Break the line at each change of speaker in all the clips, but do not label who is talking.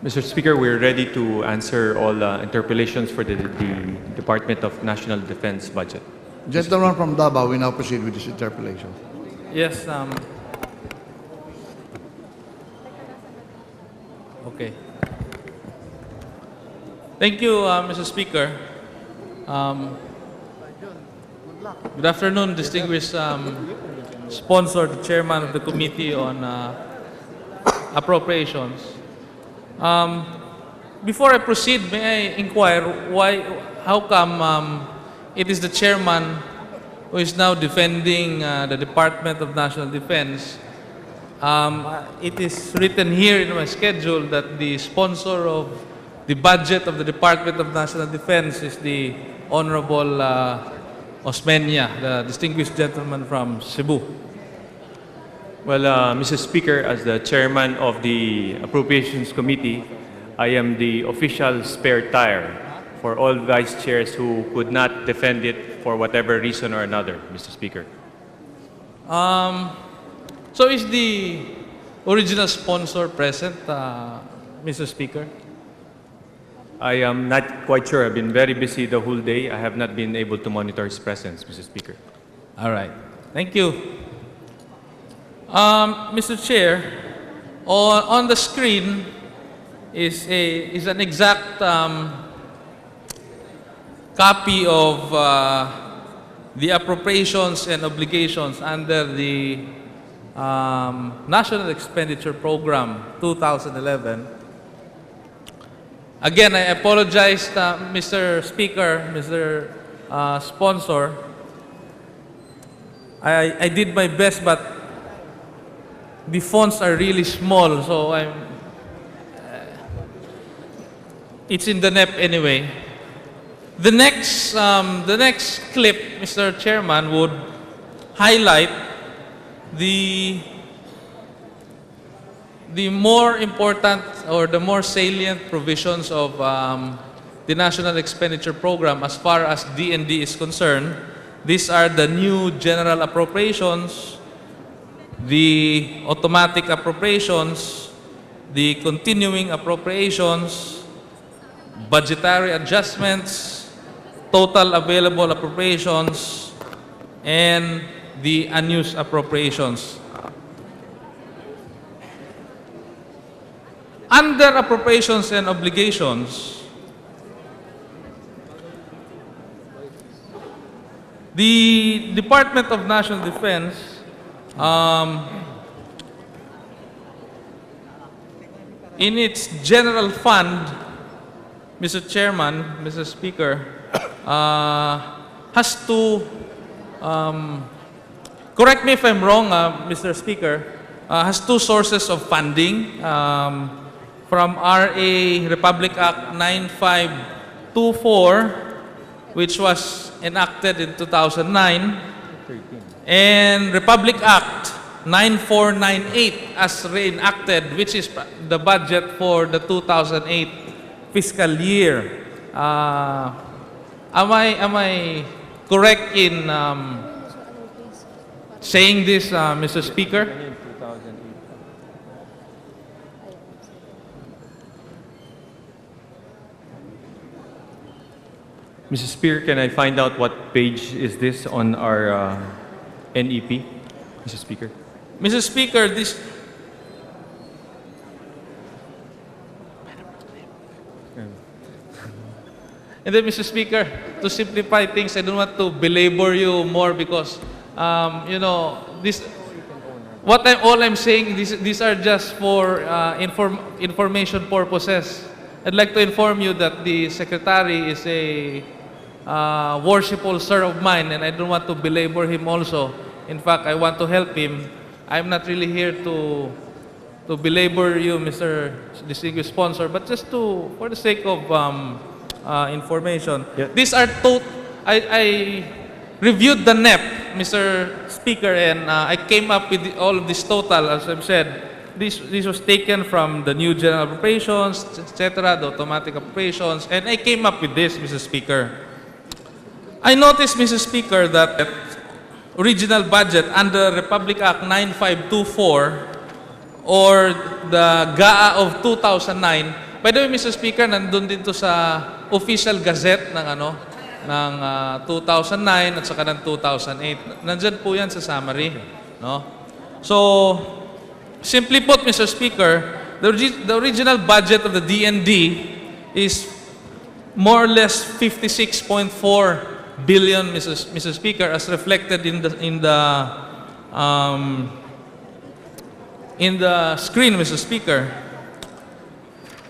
Mr. Speaker, we're ready to answer all interpellations for the Department of National Defense budget.
Gentleman from Davao, we now proceed with this interpellation.
Yes. Okay. Thank you, Mr. Speaker. Good afternoon, distinguished sponsor, the chairman of the Committee on Appropriations. Before I proceed, may I inquire how come it is the chairman who is now defending the Department of National Defense? It is written here in my schedule that the sponsor of the budget of the Department of National Defense is the Honorable Osmeña, the distinguished gentleman from Cebu.
Well, Mr. Speaker, as the chairman of the Appropriations Committee, I am the official spare tire for all vice chairs who could not defend it for whatever reason or another, Mr. Speaker.
So is the original sponsor present, Mr. Speaker?
I am not quite sure. I've been very busy the whole day. I have not been able to monitor his presence, Mr. Speaker.
All right. Thank you. Mr. Chair, on the screen is an exact copy of the appropriations and obligations under the National Expenditure Program 2011. Again, I apologize, Mr. Speaker, Mr. Sponsor. I did my best, but the fonts are really small, so it's in the NEP anyway. The next clip, Mr. Chairman, would highlight the more important or the more salient provisions of the National Expenditure Program as far as D&D is concerned. These are the new general appropriations, the automatic appropriations, the continuing appropriations, budgetary adjustments, total available appropriations, and the unused appropriations. Under appropriations and obligations, the Department of National Defense in its general fund, Mr. Chairman, Mr. Speaker, has to, correct me if I'm wrong, Mr. Speaker, has two sources of funding from RA Republic Act 9524, which was enacted in 2009, and Republic Act 9498 as reenacted, which is the budget for the 2008 fiscal year. Am I correct in saying this, Mr. Speaker?
Mr. Speaker, can I find out what page is this on our NEP, Mr. Speaker?
Mr. Speaker, this... And then, Mr. Speaker, to simplify things, I don't want to belabor you more because, you know, all I'm saying, these are just for information purposes. I'd like to inform you that the Secretary is a worshipful sir of mine, and I don't want to belabor him also. In fact, I want to help him. I'm not really here to belabor you, Mr. Distinguished Sponsor, but just for the sake of information.
Yeah.
These are I reviewed the NEP, Mr. Speaker, and I came up with all of this total, as I've said. This was taken from the new general appropriations, etc., the automatic appropriations, and I came up with this, Mr. Speaker. I noticed, Mr. Speaker, that original budget under Republic Act 9524 or the GAA of 2009 By the way, Mr. Speaker, nandun din to sa official gazette ng ng 2009 at saka ng 2008. Nandyan po yan sa summary, no? So, simply put, Mr. Speaker, the original budget of the DND is more or less 56.4 billion, Mr. Speaker, as reflected in the screen, Mr. Speaker.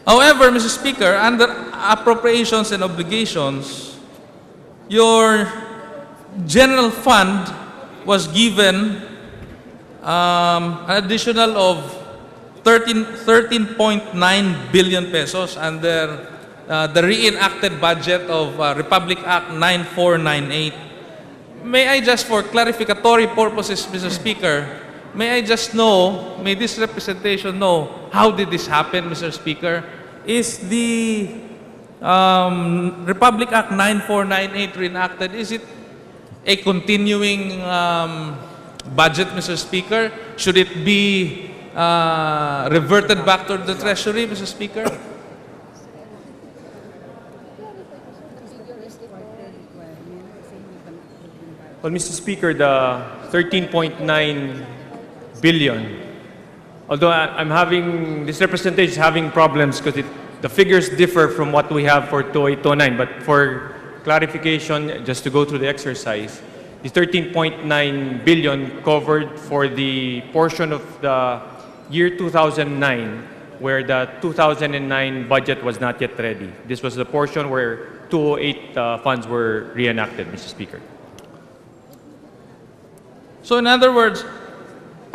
However, Mr. Speaker, under appropriations and obligations, your general fund was given an additional of 13.9 billion pesos under the reenacted budget of Republic Act 9498. May I just, for clarificatory purposes, Mr. Speaker, may I just know, may this representation know, how did this happen, Mr. Speaker? Is the Republic Act 9498 reenacted, is it a continuing budget, Mr. Speaker? Should it be reverted back to the Treasury, Mr. Speaker?
Well, Mr. Speaker, the 13.9 billion, although I'm having, this representation is having problems because the figures differ from what we have for 2809, but for clarification, just to go through the exercise, the 13.9 billion covered for the portion of the year 2009 where the 2009 budget was not yet ready. This was the portion where 208 funds were reenacted, Mr. Speaker.
So in other words,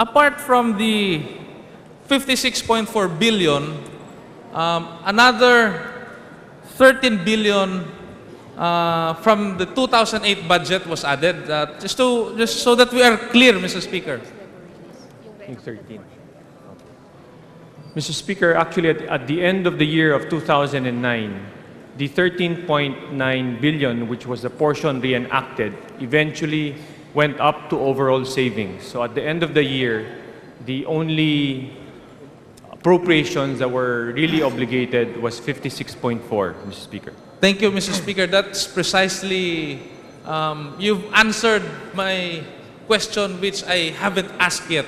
apart from the 56.4 billion, another 13 billion from the 2008 budget was added. Just so that we are clear, Mr. Speaker.
I think 13. Mr. Speaker, actually at the end of the year of 2009, the 13.9 billion, which was the portion reenacted, eventually went up to overall savings. So at the end of the year, the only appropriations that were really obligated was 56.4, Mr. Speaker.
Thank you, Mr. Speaker. That's precisely, you've answered my question which I haven't asked yet,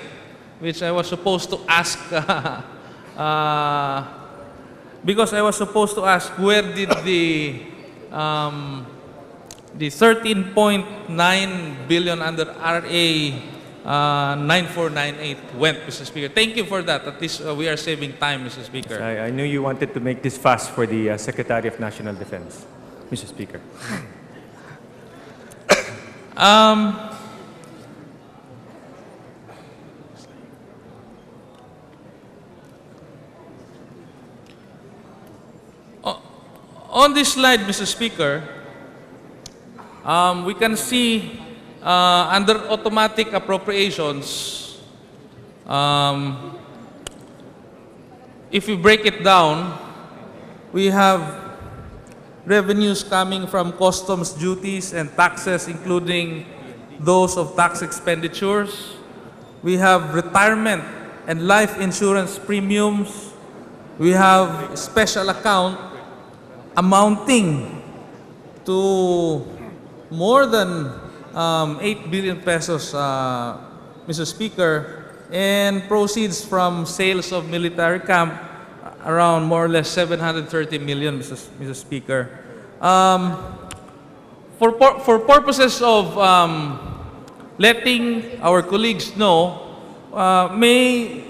which I was supposed to ask, because I was supposed to ask where did the 13.9 billion under RA 9498 went, Mr. Speaker. Thank you for that. At least we are saving time, Mr. Speaker.
I knew you wanted to make this fast for the Secretary of National Defense, Mr. Speaker.
On this slide, Mr. Speaker, we can see under automatic appropriations, if we break it down, we have revenues coming from customs duties and taxes, including those of tax expenditures. We have retirement and life insurance premiums. We have special account amounting to more than 8 billion pesos, Mr. Speaker, and proceeds from sales of military camp around more or less 730 million, Mr. Speaker. For purposes of letting our colleagues know, may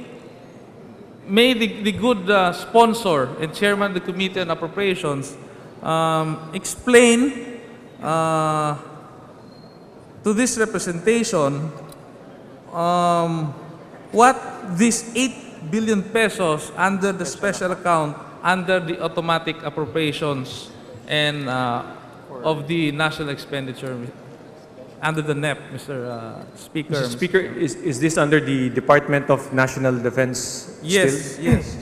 the good sponsor and chairman of the Committee on Appropriations explain to this representation what this 8 billion pesos under the special account under the automatic appropriations and of the national expenditure under the NEP, Mr. Speaker.
Mr. Speaker, is this under the Department of National Defense
Yes,
still?
yes.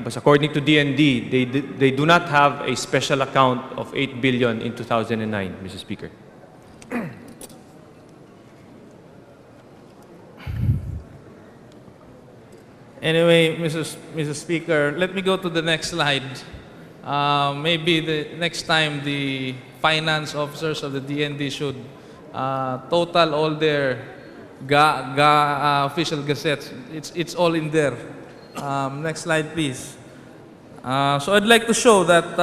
but according to DND, they do not have a special account of 8 billion in 2009, Mr. Speaker.
Anyway, Mrs. Speaker, let me go to the next slide. Maybe the next time the finance officers of the DND should total all their official gazettes. It's all in there. Next slide, please. So I'd like to show that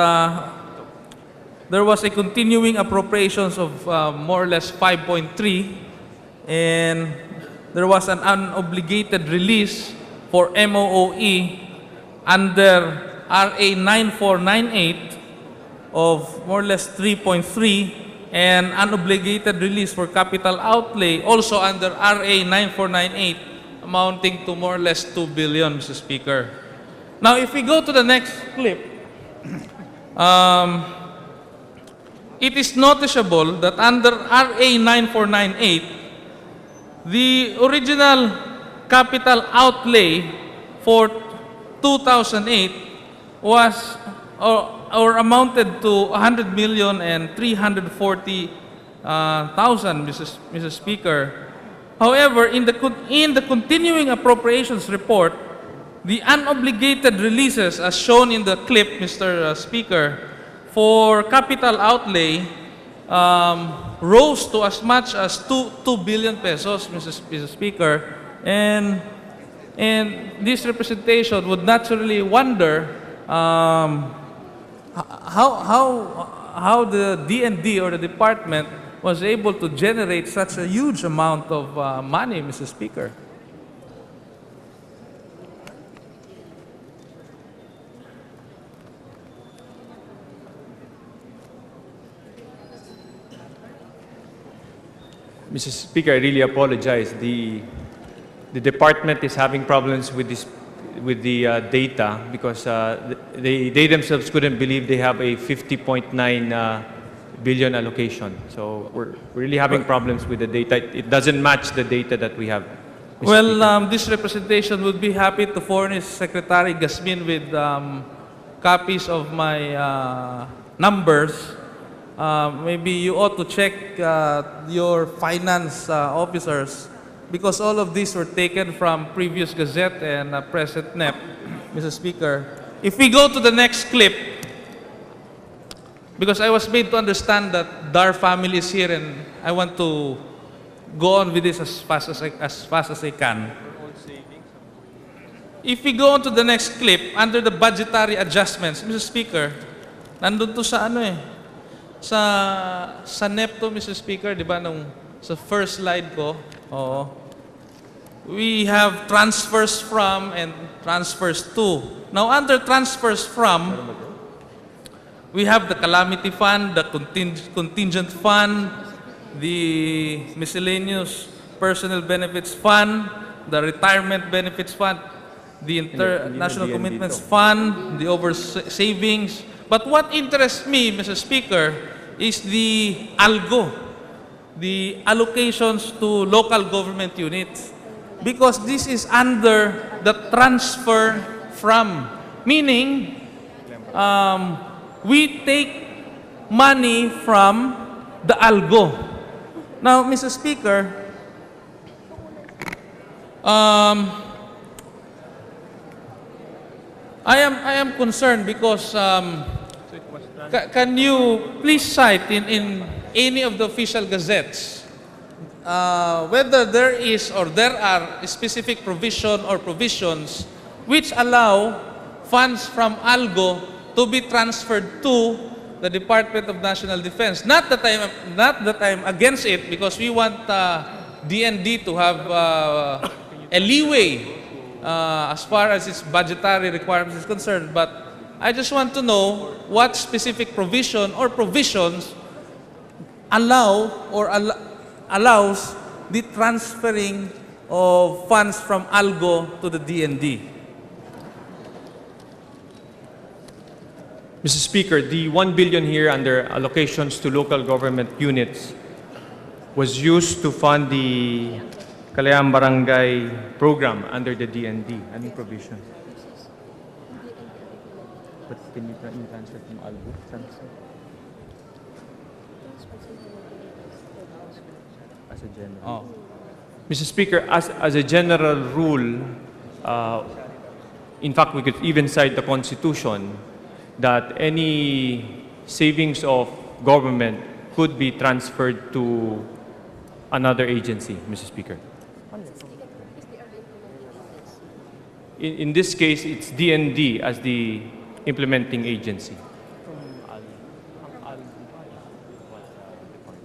there was a continuing appropriations of more or less 5.3, and there was an unobligated release for MOOE under RA 9498 of more or less 3.3, and unobligated release for capital outlay also under RA 9498 amounting to more or less 2 billion, Mr. Speaker. Now, if we go to the next clip, it is noticeable that under RA 9498, the original capital outlay for 2008 was or amounted to 100 million and 340,000, Mr. Speaker. However, in the continuing appropriations report, the unobligated releases, as shown in the clip, Mr. Speaker, for capital outlay rose to as much as 2 billion pesos, Mr. Speaker, and this representation would naturally wonder how the DND or the department was able to generate such a huge amount of money, Mr. Speaker.
Mr. Speaker, I really apologize. The department is having problems with the data because they themselves couldn't believe they have a 50.9 billion allocation. So we're really having problems with the data. It doesn't match the data that we have. Mr.
Well, this representation would be happy to furnish Secretary Gasmin with copies of my numbers. Maybe you ought to check your finance officers, because all of these were taken from previous Gazette and present NEP, Mr. Speaker. If we go to the next clip, because I was made to understand that Dar family is here, and I want to go on with this as fast as I can. If we go on to the next clip, under the budgetary adjustments, Mr. Speaker, nandun to sa ano eh, sa NEP to, Mr. Speaker, di ba, nung sa first slide ko, oo. We have transfers from and transfers to. Now, under transfers from, we have the calamity fund, the contingent fund, the miscellaneous personal benefits fund, the retirement benefits fund, the international commitments fund, the over savings. But what interests me, Mr. Speaker, is the ALGO, the allocations to local government units. Because this is under the transfer from, meaning we take money from the ALGO. Now, Mr. Speaker, I am concerned because can you please cite in any of the official gazettes whether there is or there are specific provision or provisions which allow funds from ALGO to be transferred to the Department of National Defense. Not that I'm against it, because we want DND to have a leeway as far as its budgetary requirements is concerned. But I just want to know what specific provision or provisions allow or allows the transferring of funds from ALGO to the DND.
Mr. Speaker, the 1 billion here under allocations to local government units was used to fund the Kalayaan Barangay program under the DND. Anong provision? But can you transfer from Albu? As a general.
Oh.
Mr. Speaker, as a general rule, uh, in fact, we could even cite the Constitution that any savings of government could be transferred to another agency, Mr. Speaker. In this case, it's DND as the implementing agency.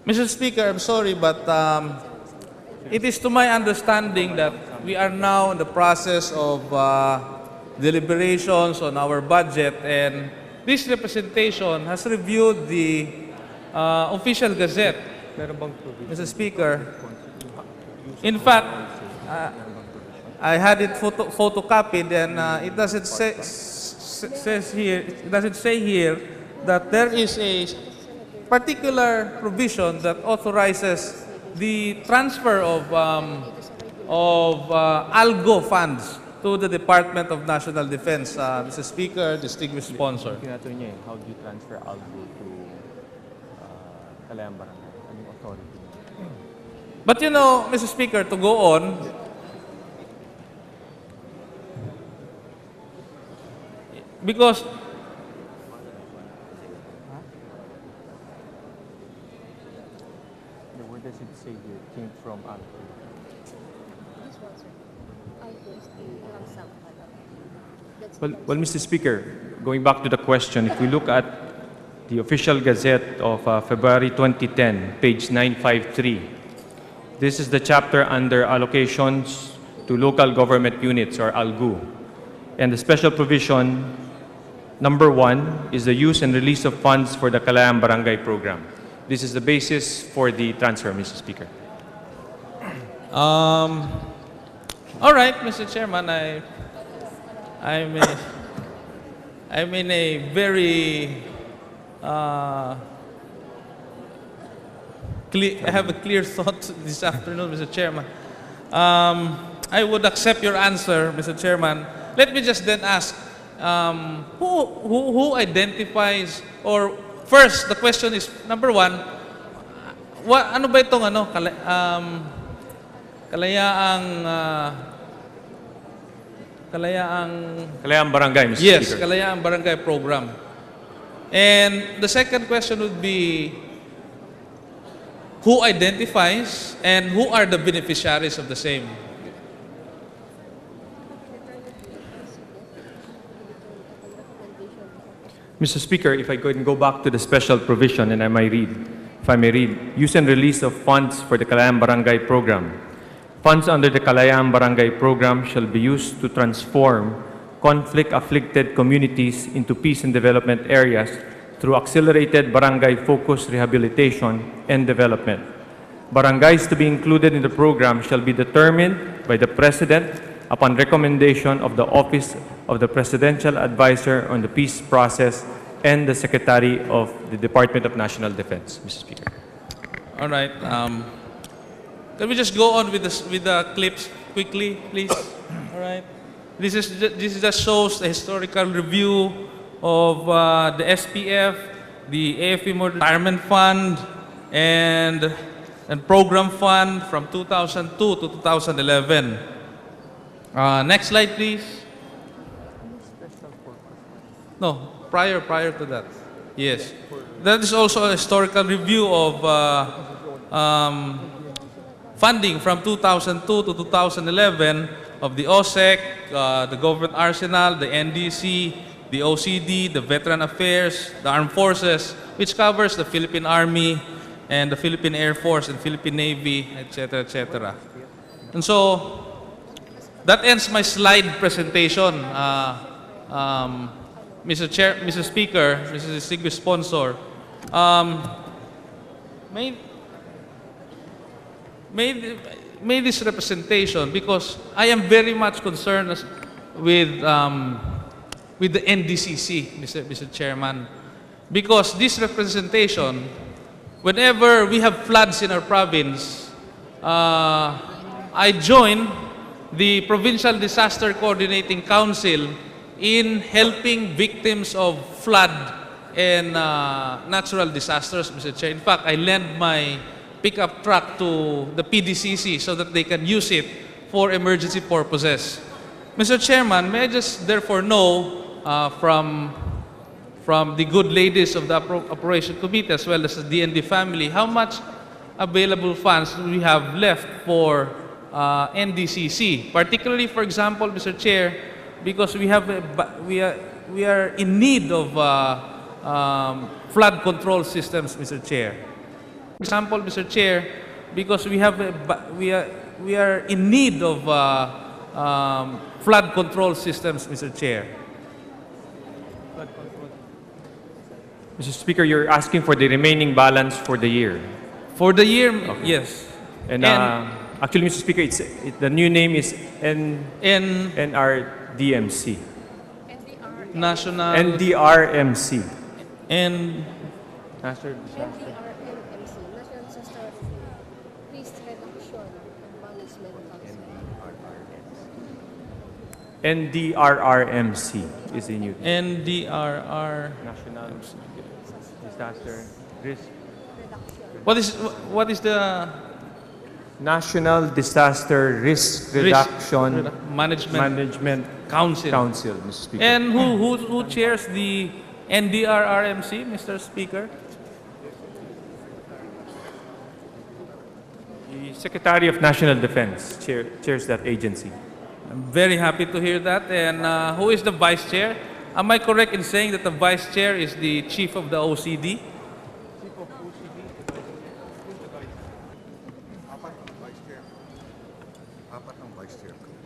Mr. Speaker, I'm sorry, but it is to my understanding that we are now in the process of deliberations on our budget, and this representation has reviewed the official gazette, Mr. Speaker. In fact, I had it photocopied, and it doesn't say here that there is a particular provision that authorizes the transfer of ALGO funds to the Department of National Defense. Mr. Speaker, distinguished sponsor.
How do you transfer Albu to Kalayang Barangay? Anong authority?
But you know, Mr. Speaker, to go on, because
Where does it say here? It came from Albu. Well, Mr. Speaker, going back to the question, if we look at the official gazette of February 2010, page 953, this is the chapter under allocations to local government units, or ALGU. And the special provision, number 1, is the use and release of funds for the Kalayang Barangay program. This is the basis for the transfer, Mr. Speaker.
all right, Mr. Chairman, I'm in a very I have a clear thought this afternoon, Mr. Chairman. I would accept your answer, Mr. Chairman. Let me just then ask, who identifies, or first, the question is, number 1, ano ba itong
Kalayang Barangay, Mr.
Yes,
Speaker.
Kalayaan Barangay Program. And the second question would be, who identifies and who are the beneficiaries of the same?
Mr. Speaker, if I could go back to the special provision and if I may read, use and release of funds for the Kalayang Barangay program. Funds under the Kalayang Barangay program shall be used to transform conflict-afflicted communities into peace and development areas through accelerated barangay-focused rehabilitation and development. Barangays to be included in the program shall be determined by the President upon recommendation of the Office of the Presidential Advisor on the Peace Process and the Secretary of the Department of National Defense, Mr. Speaker.
All right. Can we just go on with the clips quickly, please? All right. This just shows the historical review of the SPF, the AFP Retirement Fund, and Program Fund from 2002 to 2011. Next slide, please. No, prior to that. Yes. That is also a historical review of funding from 2002 to 2011 of the OSEC, the Government Arsenal, the NDC, the OCD, the Veteran Affairs, the Armed Forces, which covers the Philippine Army and the Philippine Air Force and Philippine Navy, etc., etc. And so, that ends my slide presentation, Mr. Speaker, Mr. Distinguished Sponsor. Made this representation because I am very much concerned with the NDCC, Mr. Chairman, because this representation, whenever we have floods in our province, I join the Provincial Disaster Coordinating Council in helping victims of flood and natural disasters, Mr. Chair. In fact, I lend my pickup truck to the PDCC so that they can use it for emergency purposes. Mr. Chairman, may I just therefore know from the good ladies of the Operation Committee as well as the DND family, how much available funds do we have left for NDCC? Particularly, for example, Mr. Chair, because we are in need of flood control systems, Mr. Chair. For example, Mr. Chair, because we are in need of flood control systems, Mr. Chair.
Mr. Speaker, you're asking for the remaining balance for the year.
For the year, yes.
And actually, Mr. Speaker, the new name is NRDMC.
National
NDRMC.
and
National Disaster.
NDRMMC, National Disaster Risk Reduction and Management Council.
NDRRMC is the new
NDRR.
National Disaster Risk.
What is the
National Disaster Risk Reduction
Management Council?
Council, Mr. Speaker.
And who chairs the NDRRMC, Mr. Speaker?
The Secretary of National Defense chairs that agency.
I'm very happy to hear that. And who is the vice chair? Am I correct in saying that the vice chair is the chief of the OCD?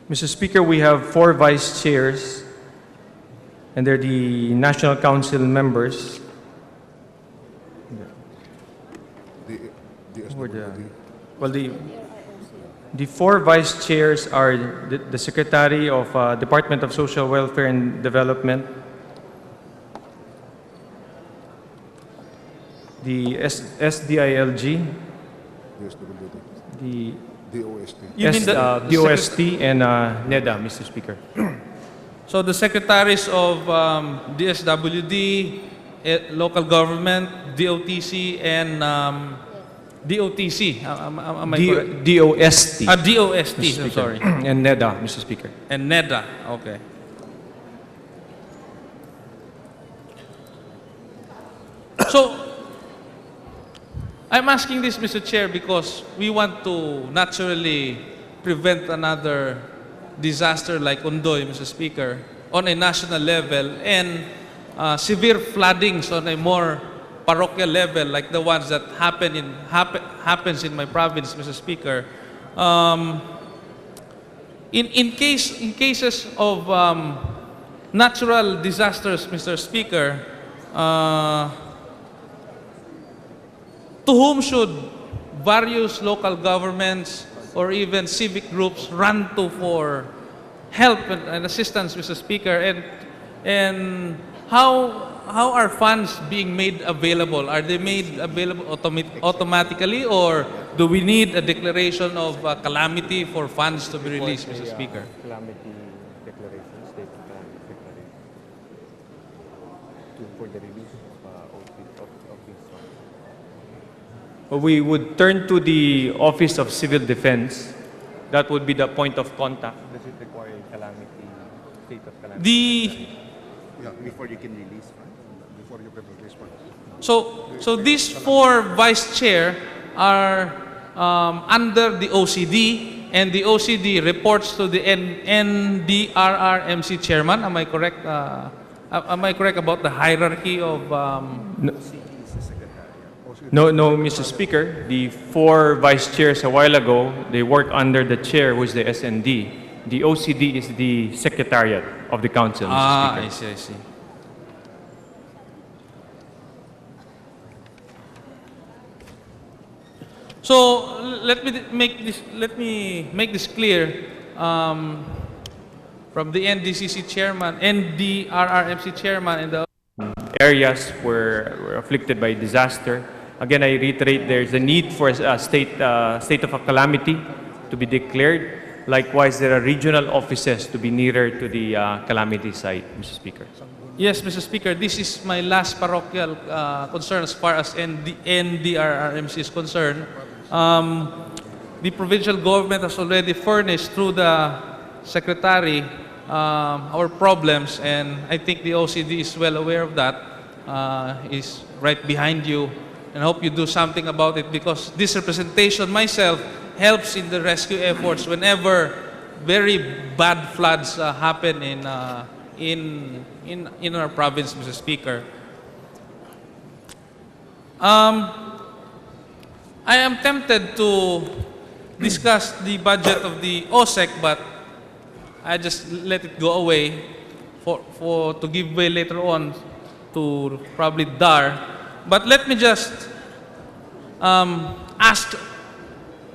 Mr. Speaker, we have 4 vice chairs, and they're the National Council members. Well, the 4 vice chairs are the Secretary of Department of Social Welfare and Development, the SDILG, the
You mean the
DOST, and NEDA, Mr. Speaker.
So the secretaries of DSWD, local government, DOTC, and DOTC. Am I correct?
DOST.
DOST,
Mr.
I'm
Speaker.
sorry.
And NEDA, Mr. Speaker.
And NEDA, okay. So, I'm asking this, Mr. Chair, because we want to naturally prevent another disaster like Ondoy, Mr. Speaker, on a national level, and severe floodings on a more parochial level like the ones that happens in my province, Mr. Speaker. In cases of natural disasters, Mr. Speaker, to whom should various local governments or even civic groups run to for help and assistance, Mr. Speaker? And how are funds being made available? Are they made available automatically, or do we need a declaration of calamity for funds to be released, Mr. Speaker?
Calamity declaration, state of calamity declaration, for the release of these funds. Well, we would turn to the Office of Civil Defense. That would be the point of contact. Does it require calamity, state of calamity?
Before you can release funds. Before you can release funds.
So these 4 vice chair are under the OCD, and the OCD reports to the NDRRMC chairman. Am I correct? Am I correct about the hierarchy of?
No, Mr. Speaker. The 4 vice chairs a while ago, they work under the chair, who is the SND. The OCD is the secretariat of the council, Mr. Speaker.
I see. So let me make this clear. From the NDCC chairman, NDRRMC chairman, and the
Areas were afflicted by disaster. Again, I reiterate, there's a need for a state of a calamity to be declared. Likewise, there are regional offices to be nearer to the calamity site, Mr. Speaker.
Yes, Mr. Speaker, this is my last parochial concern as far as NDRRMC is concerned. The provincial government has already furnished through the Secretary our problems, and I think the OCD is well aware of that, is right behind you, and I hope you do something about it, because this representation myself helps in the rescue efforts whenever very bad floods happen in our province, Mr. Speaker. I am tempted to discuss the budget of the OSEC, but I just let it go away to give way later on to probably DAR. But let me just ask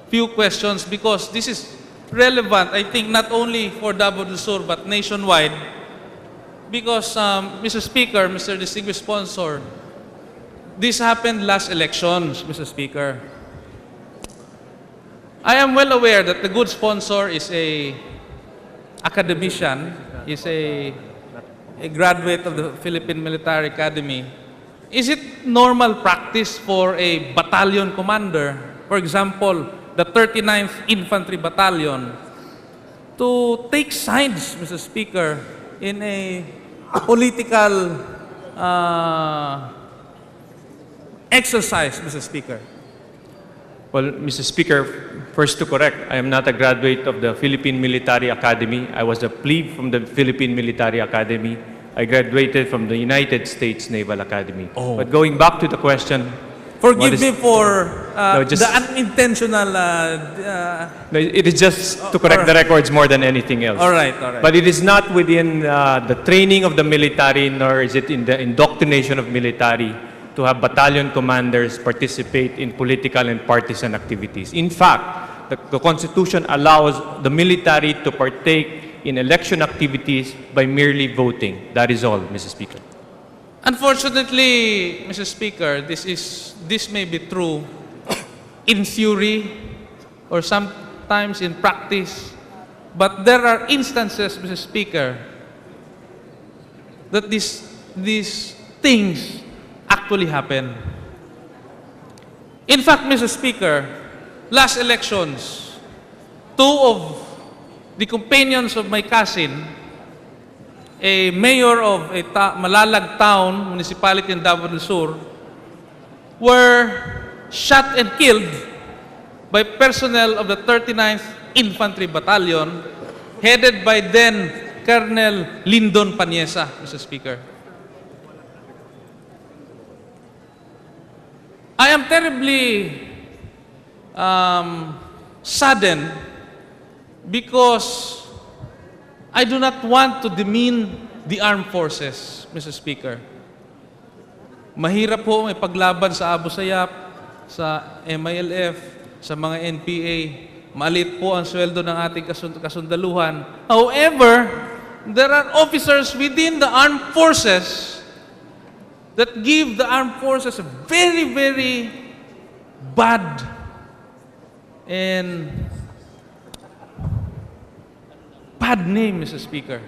few questions, because this is relevant, I think, not only for Davao del Sur but nationwide. Because, Mr. Speaker, Mr. Distinguished Sponsor, this happened last elections, Mr. Speaker. I am well aware that the good sponsor is a academician, is a graduate of the Philippine Military Academy. Is it normal practice for a battalion commander, for example, the 39th Infantry Battalion, to take sides, Mr. Speaker, in a political exercise, Mr. Speaker?
Well, Mr. Speaker, first to correct, I am not a graduate of the Philippine Military Academy. I was a plebe from the Philippine Military Academy. I graduated from the United States Naval Academy.
Oh.
But going back to the question,
Forgive me for
just-
the unintentional...
no, it is just to correct the records more than anything else.
all right.
But it is not within the training of the military, nor is it in the indoctrination of military to have battalion commanders participate in political and partisan activities. In fact, the Constitution allows the military to partake in election activities by merely voting. That is all, Mr. Speaker.
Unfortunately, Mr. Speaker, this may be true in theory or sometimes in practice, but there are instances, Mr. Speaker, that these things actually happen. In fact, Mr. Speaker, last elections, two of the companions of my cousin, a mayor of a Malalag town, municipality in Davao del Sur, were shot and killed by personnel of the 39th Infantry Battalion, headed by then Colonel Lyndon Paniesa, Mr. Speaker. I am terribly saddened because I do not want to demean the armed forces, Mr. Speaker. Mahirap po may paglaban sa Abu Sayyaf, sa MILF, sa mga NPA. Maliit po ang sweldo ng ating kasundaluhan. However, there are officers within the armed forces that give the armed forces a very, very bad and bad name, Mr. Speaker.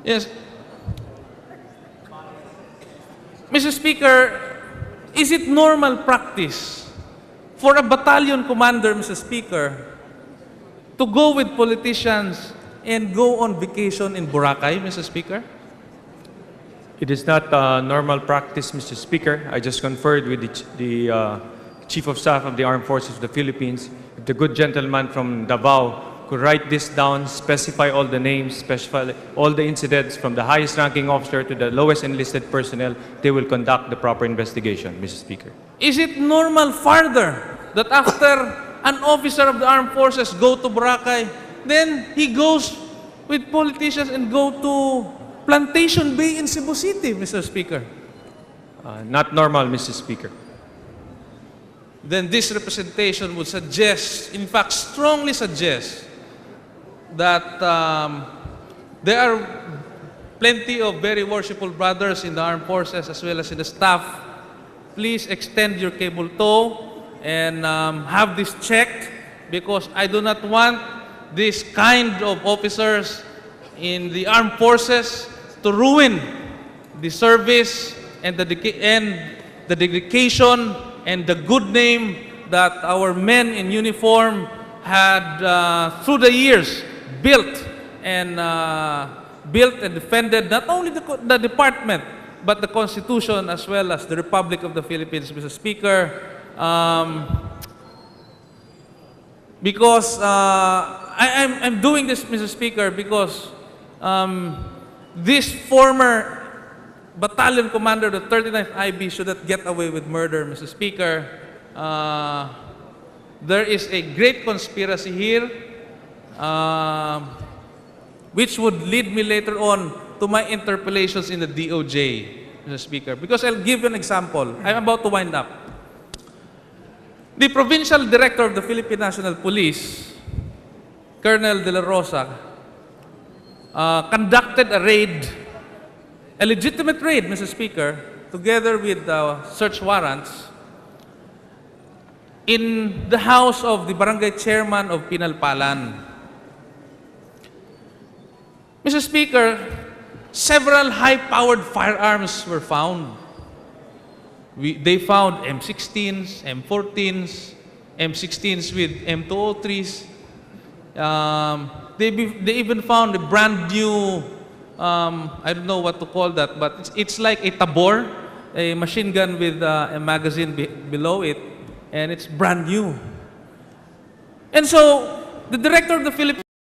Yes. Mr. Speaker, is it normal practice for a battalion commander, Mr. Speaker, to go with politicians and go on vacation in Boracay, Mr. Speaker?
It is not normal practice, Mr. Speaker. I just conferred with the Chief of Staff of the Armed Forces of the Philippines. If the good gentleman from Davao could write this down, specify all the names, specify all the incidents from the highest ranking officer to the lowest enlisted personnel, they will conduct the proper investigation, Mr. Speaker.
Is it normal further that after an officer of the armed forces go to Boracay, then he goes with politicians and go to Plantation Bay in Cebu City, Mr. Speaker?
Not normal, Mr. Speaker.
Then this representation would suggest, in fact, strongly suggest, that there are plenty of very worshipful brothers in the armed forces as well as in the staff. Please extend your cable tow and have this checked, because I do not want this kind of officers in the armed forces to ruin the service and the dedication and the good name that our men in uniform had through the years built and defended not only the department but the Constitution as well as the Republic of the Philippines, Mr. Speaker. Because I'm doing this, Mr. Speaker, because this former battalion commander of the 39th IB should not get away with murder, Mr. Speaker. There is a great conspiracy here, which would lead me later on to my interpellations in the DOJ, Mr. Speaker. Because I'll give you an example. I'm about to wind up. The Provincial Director of the Philippine National Police, Colonel De La Rosa, conducted a raid, a legitimate raid, Mr. Speaker, together with search warrants in the house of the barangay chairman of Pinalpalan. Mr. Speaker, several high-powered firearms were found. They found M16s, M14s, M16s with M203s. They even found a brand new, I don't know what to call that, but it's like a tabor, a machine gun with a magazine below it, and it's brand new. And so, the director of the Philippine